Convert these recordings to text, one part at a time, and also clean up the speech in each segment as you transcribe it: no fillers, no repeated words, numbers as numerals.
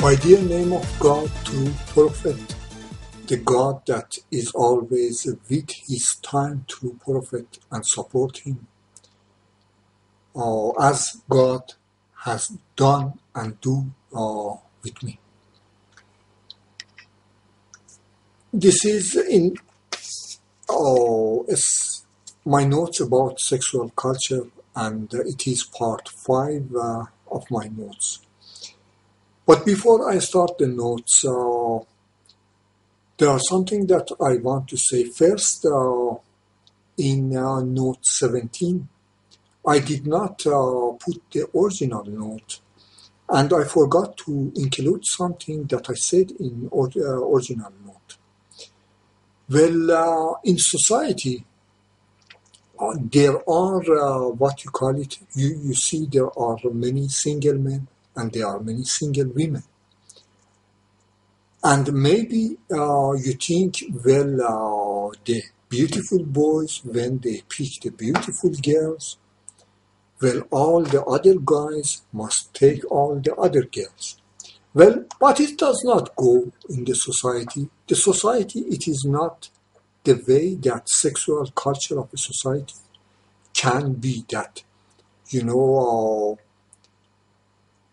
By the name of God, true prophet, the God that is always with his time, true prophet, and support him, as God has done and do with me. This is in my notes about sexual culture, and it is part 5 of my notes. But before I start the notes, there are something that I want to say. First, in note 17, I did not put the original note, and I forgot to include something that I said in original note. Well, in society, there are what you call it, you see there are many single men and there are many single women. And maybe you think, well, the beautiful boys, when they pick the beautiful girls, well, all the other guys must take all the other girls. Well, but it does not go in the society. The society, it is not the way that sexual culture of a society can be that, you know,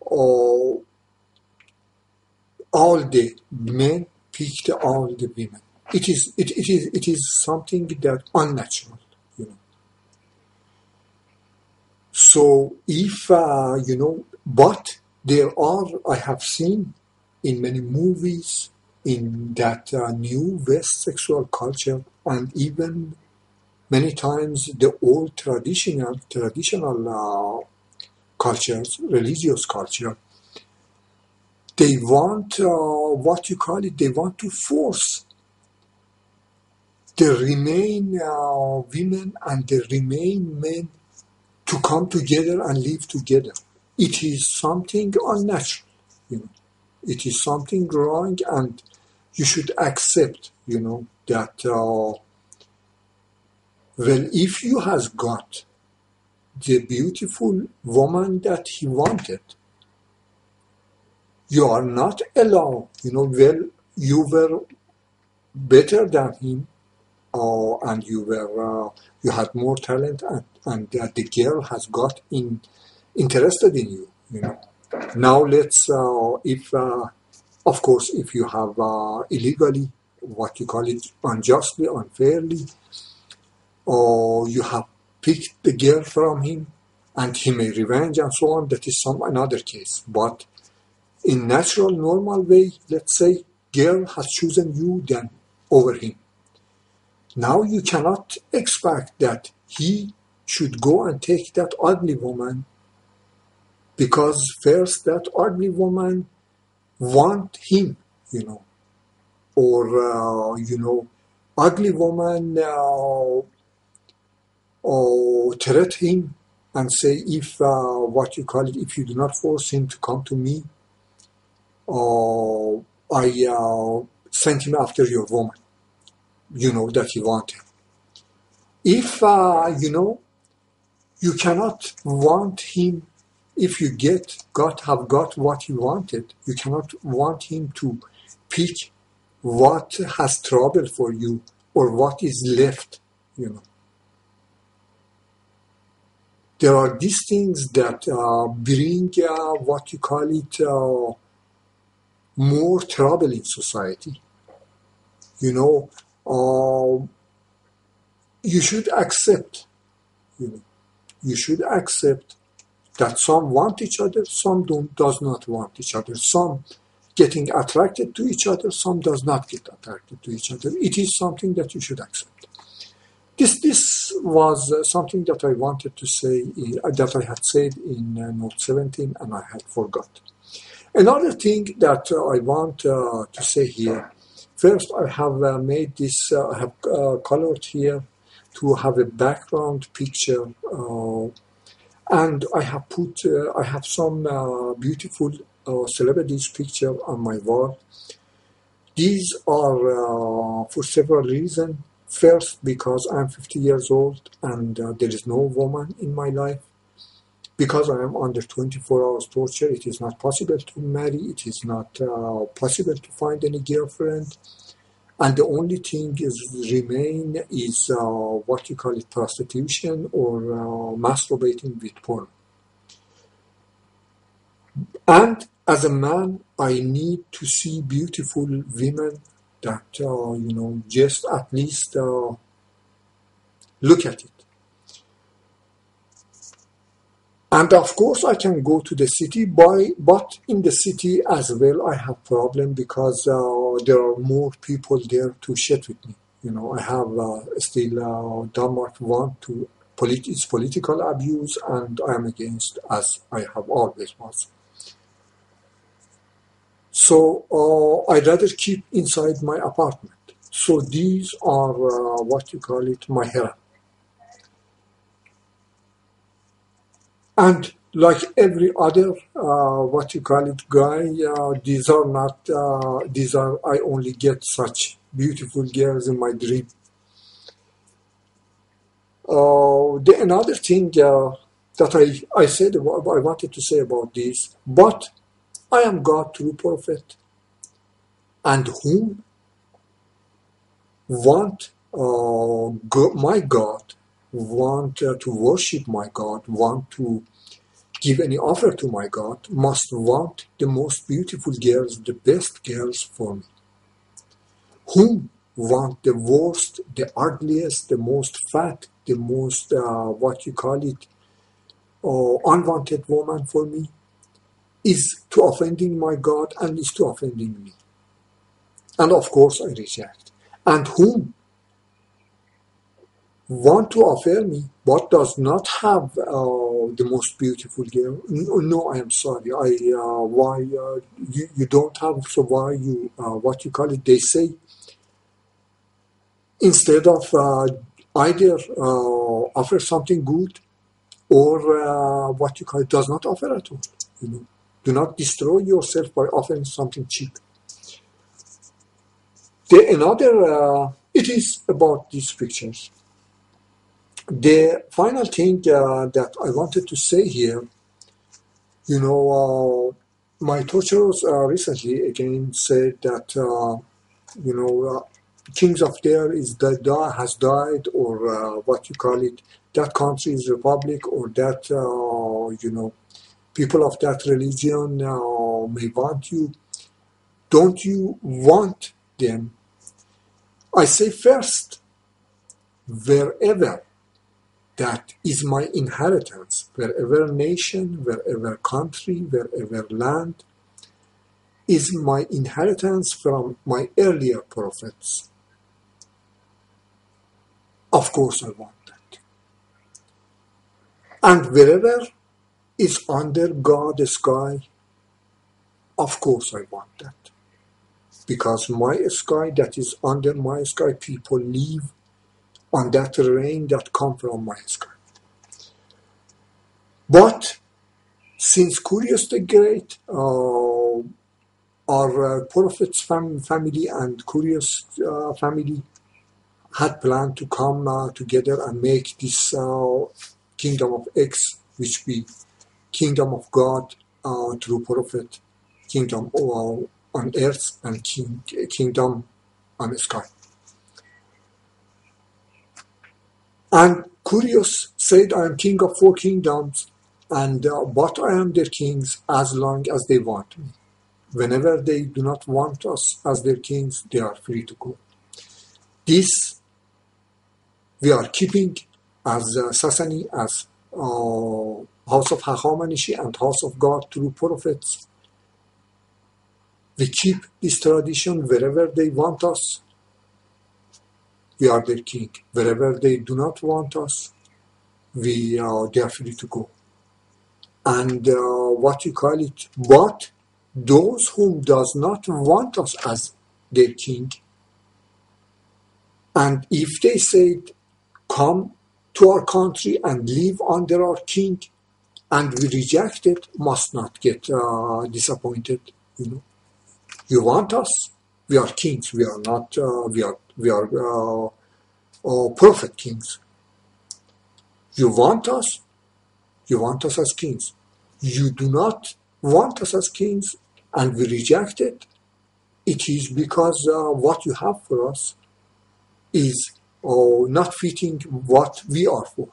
all the men picked all the women. It is something that unnatural, you know. So if but there are, I have seen in many movies in that new West sexual culture, and even many times the old traditional cultures, religious culture, they want, what you call it, they want to force the remain women and the remain men to come together and live together. It is something unnatural, you know. It is something wrong, and you should accept, you know, that, well, if you has got the beautiful woman that he wanted, you are not allowed, you know, well, you were better than him, and you had more talent, and the girl has got interested in you, you know. Now let's, if, of course, if you have illegally, what you call it, unjustly, unfairly, or you have picked the girl from him, and he may revenge and so on, that is another case. But in natural, normal way, let's say, girl has chosen you then over him. Now you cannot expect that he should go and take that ugly woman, because first that ugly woman want him, you know, or ugly woman or threat him and say, if what you call it, if you do not force him to come to me, I sent him after your woman, you know, that he wanted. If, you cannot want him, if you have got what he wanted, you cannot want him to pick what has trouble for you or what is left, you know. There are these things that bring, what you call it, more trouble in society. You know, you should accept, you know, you should accept that some want each other, some does not want each other, some getting attracted to each other, some does not get attracted to each other. It is something that you should accept. This was something that I wanted to say, that I had said in note 17, and I had forgot. Another thing that I want to say here, first I have made this, I have colored here to have a background picture, and I have put, I have some beautiful celebrities picture on my wall. These are for several reasons. First, because I'm 50 years old and there is no woman in my life. because I am under 24 hours torture, it is not possible to marry, it is not possible to find any girlfriend, and the only thing is remain is what you call it, prostitution or masturbating with porn. And as a man, I need to see beautiful women that, just at least look at it. And of course, I can go to the city, but in the city as well, I have problem because there are more people there to shit with me. I have still Denmark want to its political abuse, and I am against, as I have always was. So I'd rather keep inside my apartment. So these are what you call it, my harem. And like every other, what you call it, guy, these are not, I only get such beautiful girls in my dream. Another thing that I said, I wanted to say about this, but I am God, true prophet, and whom want my God, want to worship my God, want to give any offer to my God, must want the most beautiful girls, the best girls for me. Whom want the worst, the ugliest, the most fat, the most, what you call it, unwanted woman for me, is to offending my God and is to offending me. And of course I reject. And whom want to offer me but does not have the most beautiful girl. No, I am sorry. Why you don't have, so why you, what you call it, they say, instead of either offer something good or what you call it, does not offer at all. Do not destroy yourself by offering something cheap. It is about these pictures. The final thing that I wanted to say here, my torturers recently again said that, kings of there has died, or what you call it, that country is republic, or that, people of that religion may want you. Don't you want them? I say first, wherever that is my inheritance, wherever nation, wherever country, wherever land is my inheritance from my earlier prophets. Of course I want that. And wherever is under God's sky, of course I want that. Because my sky, that is under my sky, people live on that rain that come from my sky. But since Cyrus the Great, our prophet's family and Cyrus family had planned to come together and make this kingdom of X, which be kingdom of God through prophet, kingdom on earth and kingdom on the sky. And Cyrus said, I am king of 4 kingdoms, and but I am their kings as long as they want me. Whenever they do not want us as their kings, they are free to go. This we are keeping as Sasani, as House of Hachomanishi and House of God through prophets. We keep this tradition. Wherever they want us, we are their king. Wherever they do not want us, they are free to go. And what you call it, but those whom does not want us as their king, and if they said, come to our country and live under our king, and we reject it, must not get disappointed. You want us? We are kings. We are not. We are prophet kings. You want us? You want us as kings. You do not want us as kings, and we reject it. It is because what you have for us is not fitting what we are for.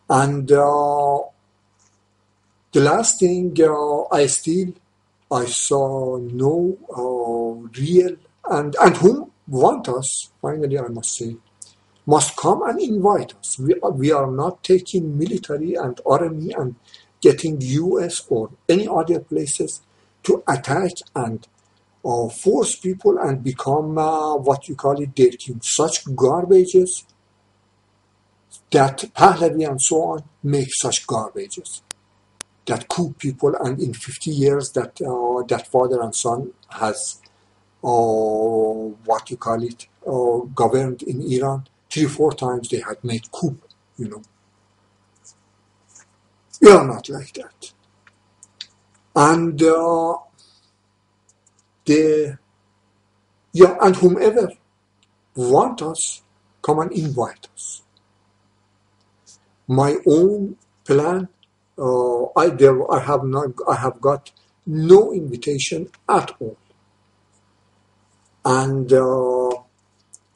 And the last thing I saw no real, and whom want us, finally I must say, must come and invite us. We are not taking military and army and getting US or any other places to attack and force people and become what you call it, their king. Such garbages that Pahlavi and so on make such garbages that coup people, and in 50 years that father and son has what you call it, governed in Iran. 3-4 times they had made coup, you know. We are not like that. And and whomever want us, come and invite us. My own plan, I have got no invitation at all, and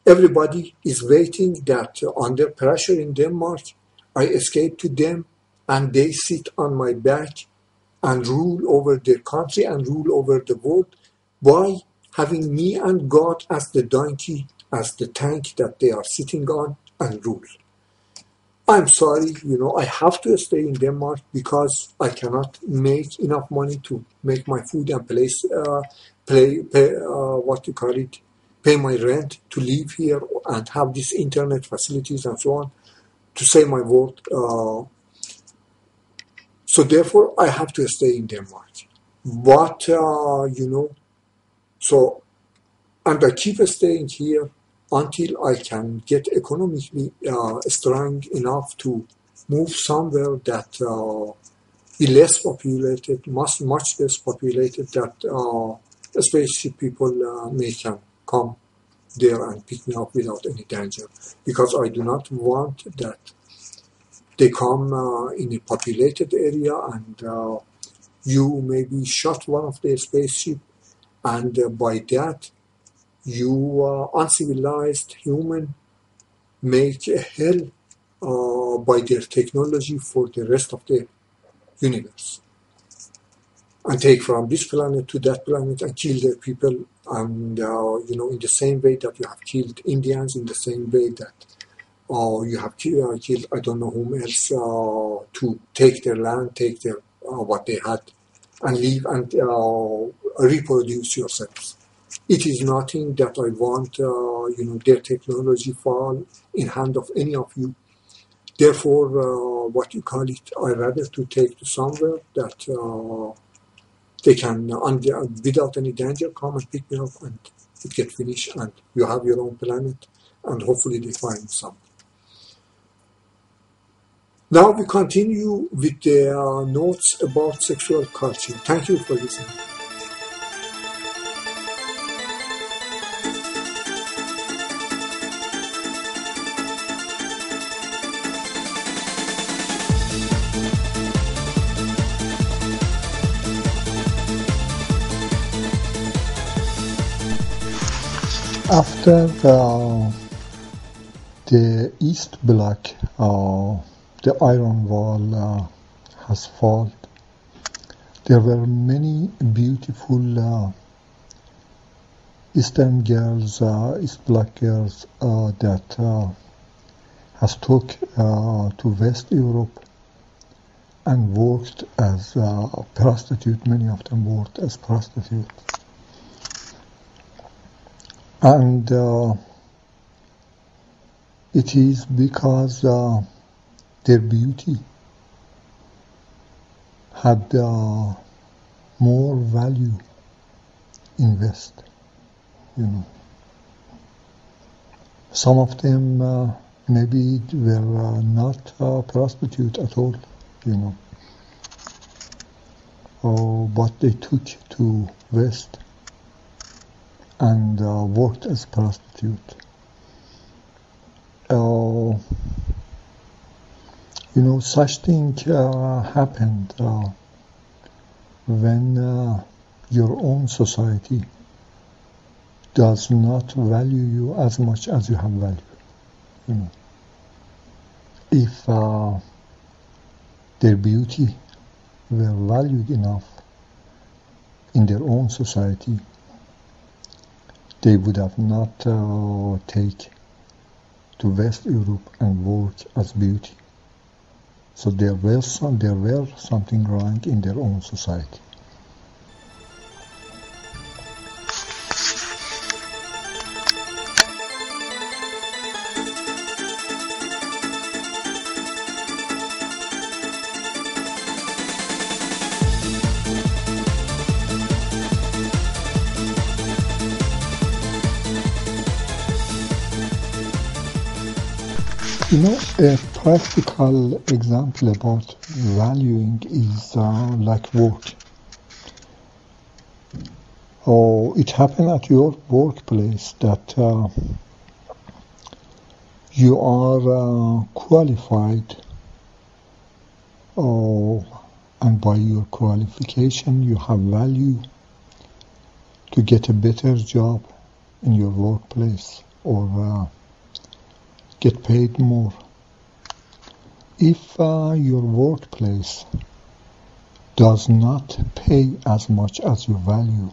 everybody is waiting that under pressure in Denmark, I escape to them, and they sit on my back and rule over their country and rule over the world by having me and God as the donkey, as the tank that they are sitting on and rule. I'm sorry, I have to stay in Denmark because I cannot make enough money to make my food and pay my rent to live here and have these internet facilities and so on, to say my word. So therefore, I have to stay in Denmark. But, and I keep staying here until I can get economically strong enough to move somewhere that be less populated, much less populated, that especially people may can come there and pick me up without any danger. Because I do not want that they come in a populated area and you maybe shot one of their spaceship, and by that you uncivilized human make a hell by their technology for the rest of the universe, and take from this planet to that planet and kill their people, and in the same way that you have killed Indians, in the same way that you have killed I don't know whom else to take their land, take their what they had, and leave and reproduce yourselves. It is nothing that I want, their technology fall in hand of any of you. Therefore, what you call it, I rather to take to somewhere that they can, without any danger, come and pick me up and it get finished, and you have your own planet, and hopefully they find some. Now we continue with the notes about sexual culture. Thank you for listening. After the East Bloc, the Iron Wall has fallen, there were many beautiful Eastern girls, East Bloc girls that has took to West Europe and worked as prostitute. Many of them worked as prostitutes. And it is because their beauty had more value in West, Some of them maybe were not prostitute at all, but they took to West and worked as prostitute. Such thing happened when your own society does not value you as much as you have value. If their beauty were valued enough in their own society, they would have not take to West Europe and work as beauty. So there were something wrong in their own society. A practical example about valuing is like work. It happened at your workplace that you are qualified, and by your qualification you have value to get a better job in your workplace or get paid more. If your workplace does not pay as much as you value,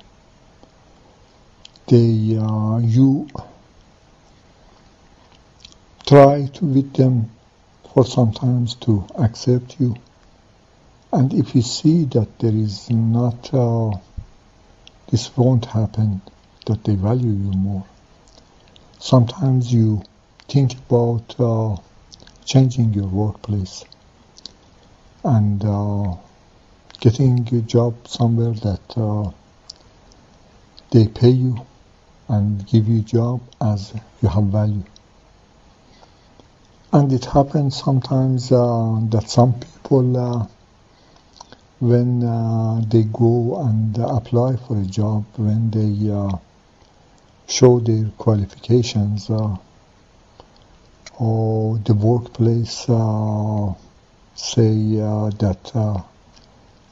you try to with them for sometimes to accept you. And if you see that there is not, this won't happen, that they value you more, sometimes you think about changing your workplace and getting a job somewhere that they pay you and give you a job as you have value. And it happens sometimes that some people, when they go and apply for a job, when they show their qualifications, or the workplace say that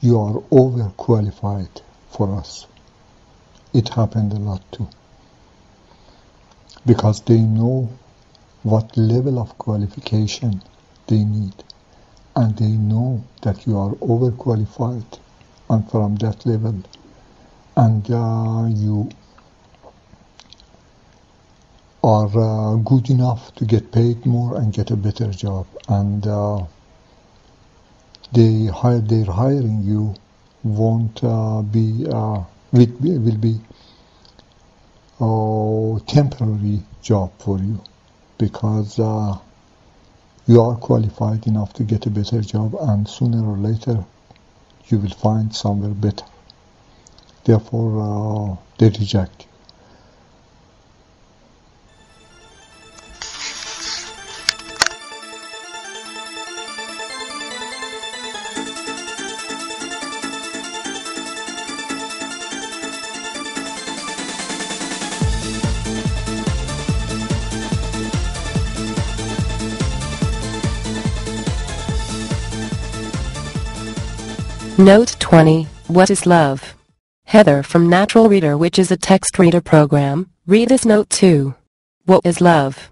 you are overqualified for us. It happened a lot too. Because they know what level of qualification they need. And they know that you are overqualified and from that level. And you are good enough to get paid more and get a better job, and their hiring you won't be will be a temporary job for you, because you are qualified enough to get a better job, and sooner or later you will find somewhere better. Therefore they reject you. Note 20, What is love? Heather from Natural Reader, which is a text reader program, read this note too. What is love?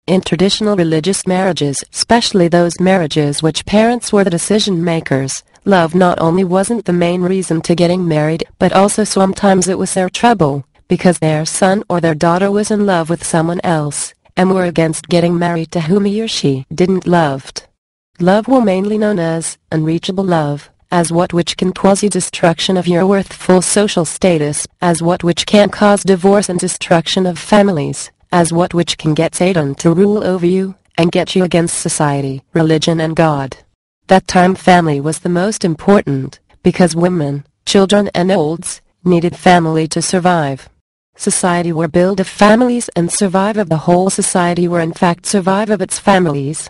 In traditional religious marriages, especially those marriages which parents were the decision makers, love not only wasn't the main reason to getting married, but also sometimes it was their trouble, because their son or their daughter was in love with someone else, and were against getting married to whom he or she didn't loved. Love were mainly known as unreachable love, as what which can cause destruction of your worthful social status, as what which can cause divorce and destruction of families, as what which can get Satan to rule over you, and get you against society, religion and God. That time family was the most important, because women, children and olds, needed family to survive. Society were built of families, and survive of the whole society were in fact survive of its families.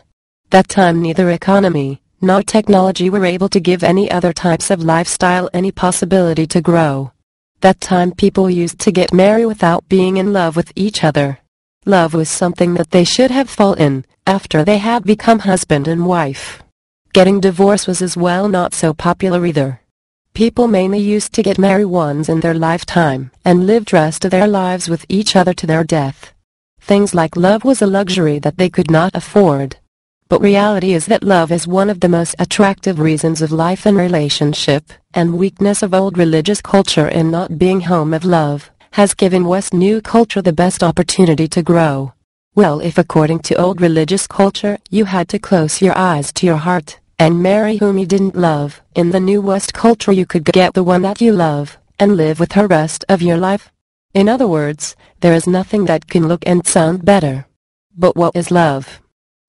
That time neither economy, nor technology were able to give any other types of lifestyle any possibility to grow. That time people used to get married without being in love with each other. Love was something that they should have fallen in, after they had become husband and wife. Getting divorced was as well not so popular either. People mainly used to get married once in their lifetime and lived rest of their lives with each other to their death. Things like love was a luxury that they could not afford. But reality is that love is one of the most attractive reasons of life and relationship, and weakness of old religious culture in not being home of love has given West new culture the best opportunity to grow. Well, if according to old religious culture you had to close your eyes to your heart and marry whom you didn't love, in the new West culture you could get the one that you love and live with her rest of your life. In other words, there is nothing that can look and sound better. But what is love?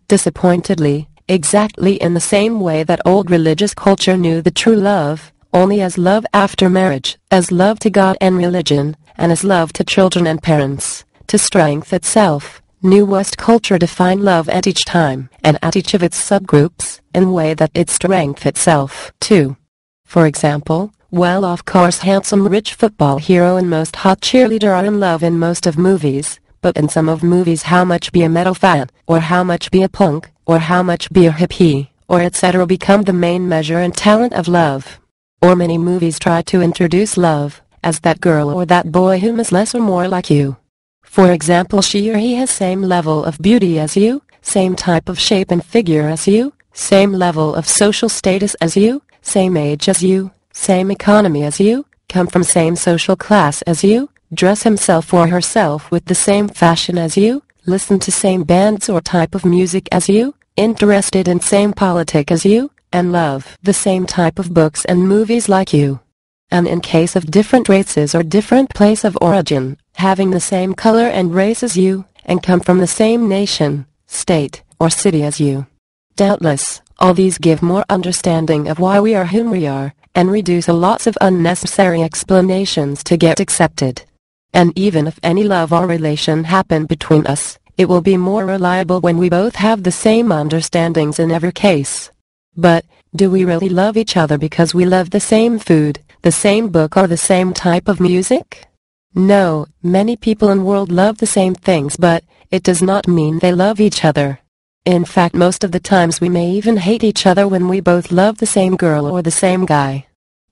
Disappointedly, exactly in the same way that old religious culture knew the true love only as love after marriage, as love to God and religion, and as love to children and parents, to strength itself, New West culture defined love at each time and at each of its subgroups in a way that it strength itself too. For example, well-off course handsome rich football hero and most hot cheerleader are in love in most of movies, but in some of movies how much be a metal fan, or how much be a punk, or how much be a hippie, or etc. become the main measure and talent of love. Or many movies try to introduce love as that girl or that boy whom is less or more like you. For example, she or he has same level of beauty as you, same type of shape and figure as you, same level of social status as you, same age as you, same economy as you, come from same social class as you, dress himself or herself with the same fashion as you, listen to same bands or type of music as you, interested in same politic as you, and love the same type of books and movies like you. And in case of different races or different place of origin, having the same color and race as you, and come from the same nation, state, or city as you. Doubtless, all these give more understanding of why we are whom we are, and reduce a lots of unnecessary explanations to get accepted. And even if any love or relation happen between us, it will be more reliable when we both have the same understandings in every case. But, do we really love each other because we love the same food, the same book or the same type of music? No, many people in the world love the same things, but it does not mean they love each other. In fact, most of the times we may even hate each other when we both love the same girl or the same guy.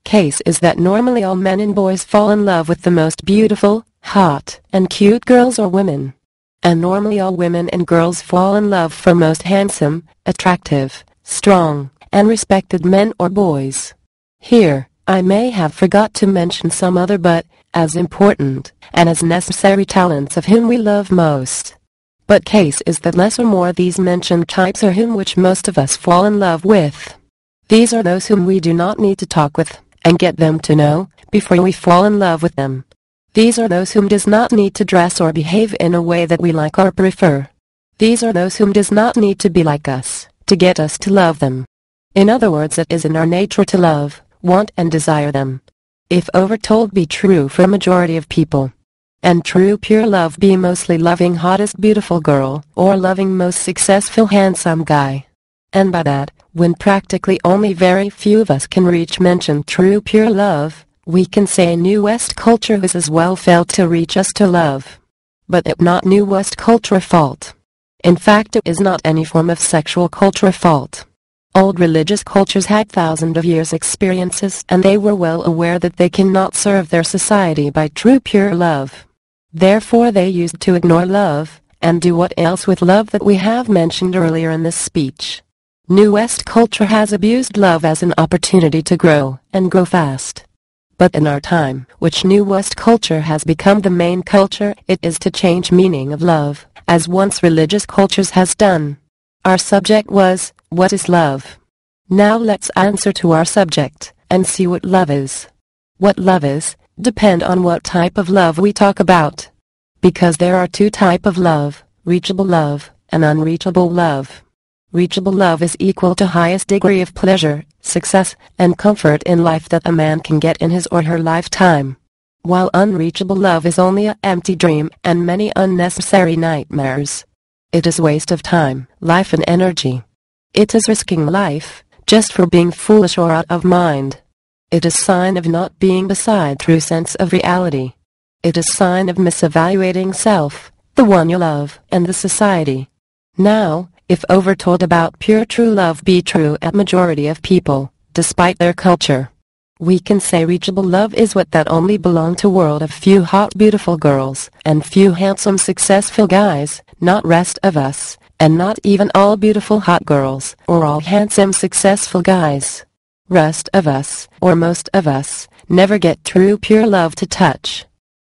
Case is that normally all men and boys fall in love with the most beautiful, hot, and cute girls or women. And normally all women and girls fall in love for most handsome, attractive, strong, and respected men or boys. Here, I may have forgot to mention some other but as important and as necessary talents of whom we love most. But case is that less or more these mentioned types are whom which most of us fall in love with. These are those whom we do not need to talk with and get them to know before we fall in love with them. These are those whom does not need to dress or behave in a way that we like or prefer. These are those whom does not need to be like us to get us to love them. In other words, it is in our nature to love, want and desire them. If overtold be true for a majority of people. And true pure love be mostly loving hottest beautiful girl or loving most successful handsome guy. And by that, when practically only very few of us can reach mention true pure love, we can say New West culture is as well felt to reach us to love. But it not New West culture fault. In fact, it is not any form of sexual culture fault. Old religious cultures had thousands of years' experiences and they were well aware that they cannot serve their society by true pure love. Therefore they used to ignore love, and do what else with love that we have mentioned earlier in this speech. New West culture has abused love as an opportunity to grow, and grow fast. But in our time, which New West culture has become the main culture, it is to change meaning of love, as once religious cultures has done. Our subject was, what is love? Now let's answer to our subject, and see what love is. What love is, depend on what type of love we talk about. Because there are two types of love, reachable love, and unreachable love. Reachable love is equal to highest degree of pleasure, success, and comfort in life that a man can get in his or her lifetime. While unreachable love is only an empty dream and many unnecessary nightmares. It is waste of time, life and energy. It is risking life, just for being foolish or out of mind. It is sign of not being beside true sense of reality. It is sign of misevaluating self, the one you love, and the society. Now, If overtold about pure true love be true at majority of people, despite their culture, we can say reachable love is what that only belong to world of few hot beautiful girls and few handsome successful guys, not rest of us, and not even all beautiful hot girls or all handsome successful guys. Rest of us, or most of us, never get true pure love to touch.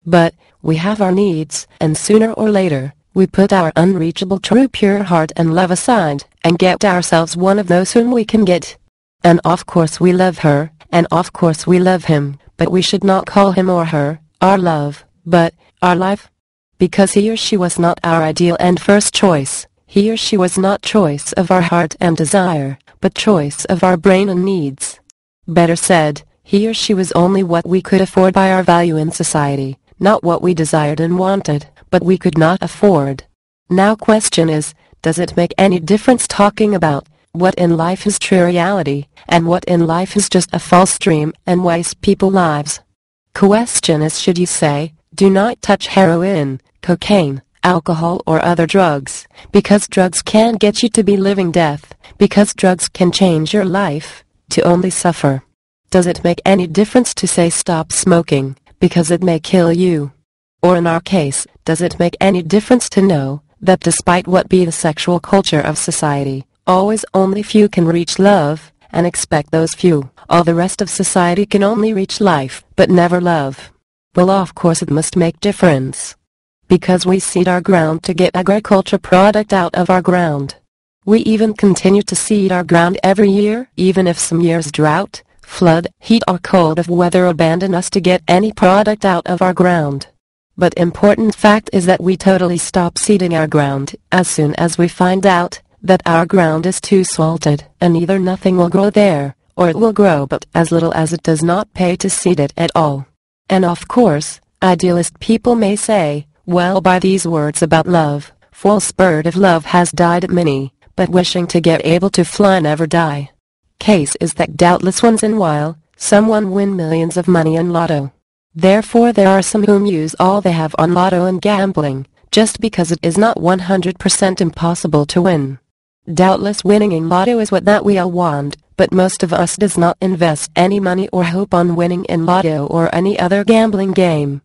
But we have our needs, and sooner or later, we put our unreachable true pure heart and love aside, and get ourselves one of those whom we can get. And of course we love her, and of course we love him, but we should not call him or her our love, but our life. Because he or she was not our ideal and first choice, he or she was not choice of our heart and desire, but choice of our brain and needs. Better said, he or she was only what we could afford by our value in society, not what we desired and wanted, but we could not afford. Now question is, does it make any difference talking about what in life is true reality, and what in life is just a false dream and waste people's lives? Question is, should you say, do not touch heroin, cocaine, alcohol or other drugs, because drugs can get you to be living death, because drugs can change your life, to only suffer? Does it make any difference to say stop smoking, because it may kill you? Or in our case, does it make any difference to know that despite what be the sexual culture of society, always only few can reach love, and expect those few, all the rest of society can only reach life, but never love? Well, of course it must make difference. Because we seed our ground to get agriculture product out of our ground. We even continue to seed our ground every year, even if some years drought, flood, heat or cold of weather abandon us to get any product out of our ground. But important fact is that we totally stop seeding our ground as soon as we find out that our ground is too salted, and either nothing will grow there, or it will grow but as little as it does not pay to seed it at all. And of course, idealist people may say, well, by these words about love, full spirit of love has died at many, but wishing to get able to fly never die. Case is that doubtless once in a while, someone win millions of money on lotto. Therefore there are some whom use all they have on lotto and gambling, just because it is not 100% impossible to win. Doubtless winning in lotto is what that we all want, but most of us does not invest any money or hope on winning in lotto or any other gambling game.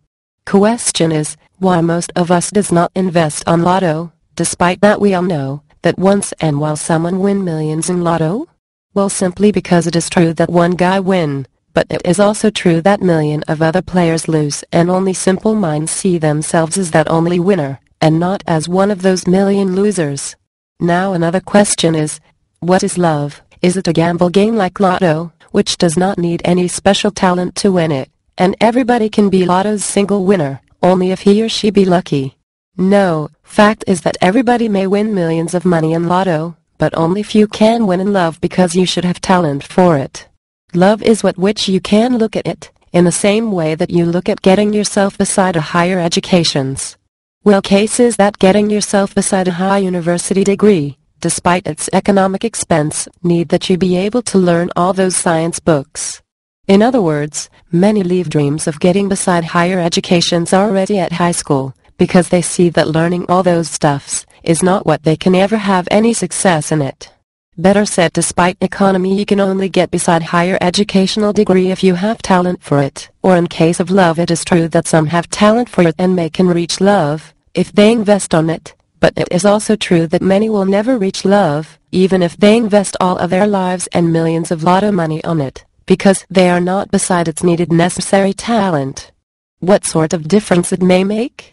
Question is, why most of us does not invest on lotto, despite that we all know that once and while someone win millions in lotto? Well, simply because it is true that one guy win, but it is also true that million of other players lose, and only simple minds see themselves as that only winner, and not as one of those million losers. Now another question is, what is love? Is it a gamble game like lotto, which does not need any special talent to win it, and everybody can be lotto's single winner, only if he or she be lucky? No, fact is that everybody may win millions of money in lotto, but only few can win in love because you should have talent for it. Love is what which you can look at it, in the same way that you look at getting yourself beside a higher educations. Well, case is that getting yourself beside a high university degree, despite its economic expense, need that you be able to learn all those science books. In other words, many leave dreams of getting beside higher educations already at high school, because they see that learning all those stuffs is not what they can ever have any success in it. Better said, despite economy you can only get beside higher educational degree if you have talent for it, or in case of love it is true that some have talent for it and may can reach love, if they invest on it, but it is also true that many will never reach love, even if they invest all of their lives and millions of lotto money on it, because they are not beside its needed necessary talent. What sort of difference it may make?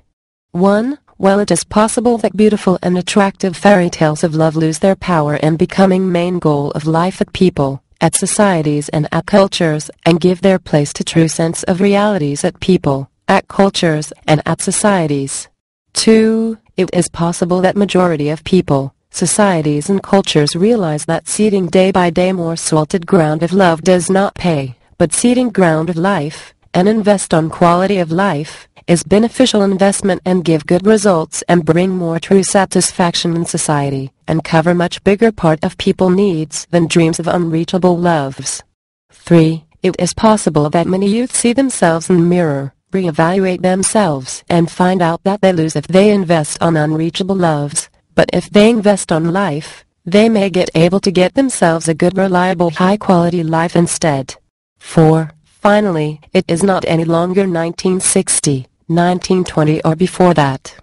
1. Well, it is possible that beautiful and attractive fairy tales of love lose their power and becoming main goal of life at people, at societies and at cultures, and give their place to true sense of realities at people, at cultures and at societies. 2. It is possible that majority of people, societies and cultures realize that seeding day by day more salted ground of love does not pay, but seeding ground of life, and invest on quality of life, is beneficial investment and give good results and bring more true satisfaction in society, and cover much bigger part of people needs than dreams of unreachable loves. 3. It is possible that many youth see themselves in the mirror, reevaluate themselves and find out that they lose if they invest on unreachable loves, But if they invest on life, they may get able to get themselves a good, reliable, high-quality life instead. 4. Finally, it is not any longer 1960, 1920 or before that.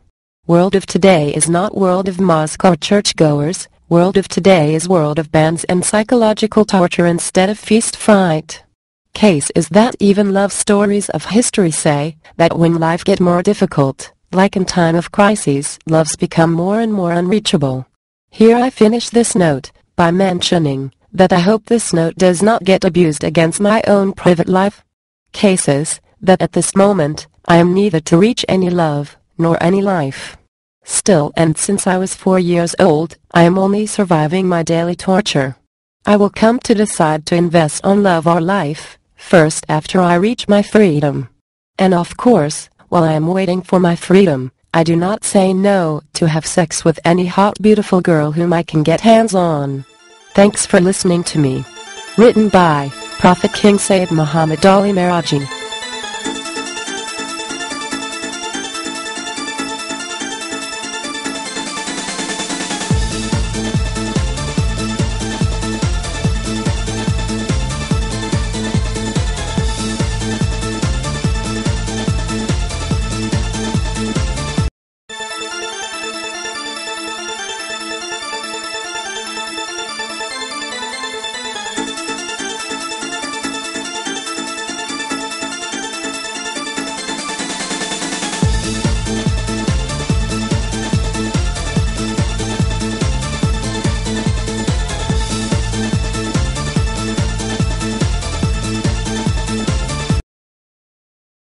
World of today is not world of mosque or churchgoers. World of today is world of bans and psychological torture instead of feast fright. Case is that even love stories of history say that when life get more difficult, like in time of crises, loves become more and more unreachable. Here I finish this note by mentioning that I hope this note does not get abused against my own private life. Cases that at this moment I am neither to reach any love nor any life. Still, and since I was 4 years old, I am only surviving my daily torture. I will come to decide to invest on love or life first after I reach my freedom. And of course, while I am waiting for my freedom, I do not say no to have sex with any hot beautiful girl whom I can get hands on. Thanks for listening to me. Written by Prophet King Sayyid Muhammad Ali Meraji.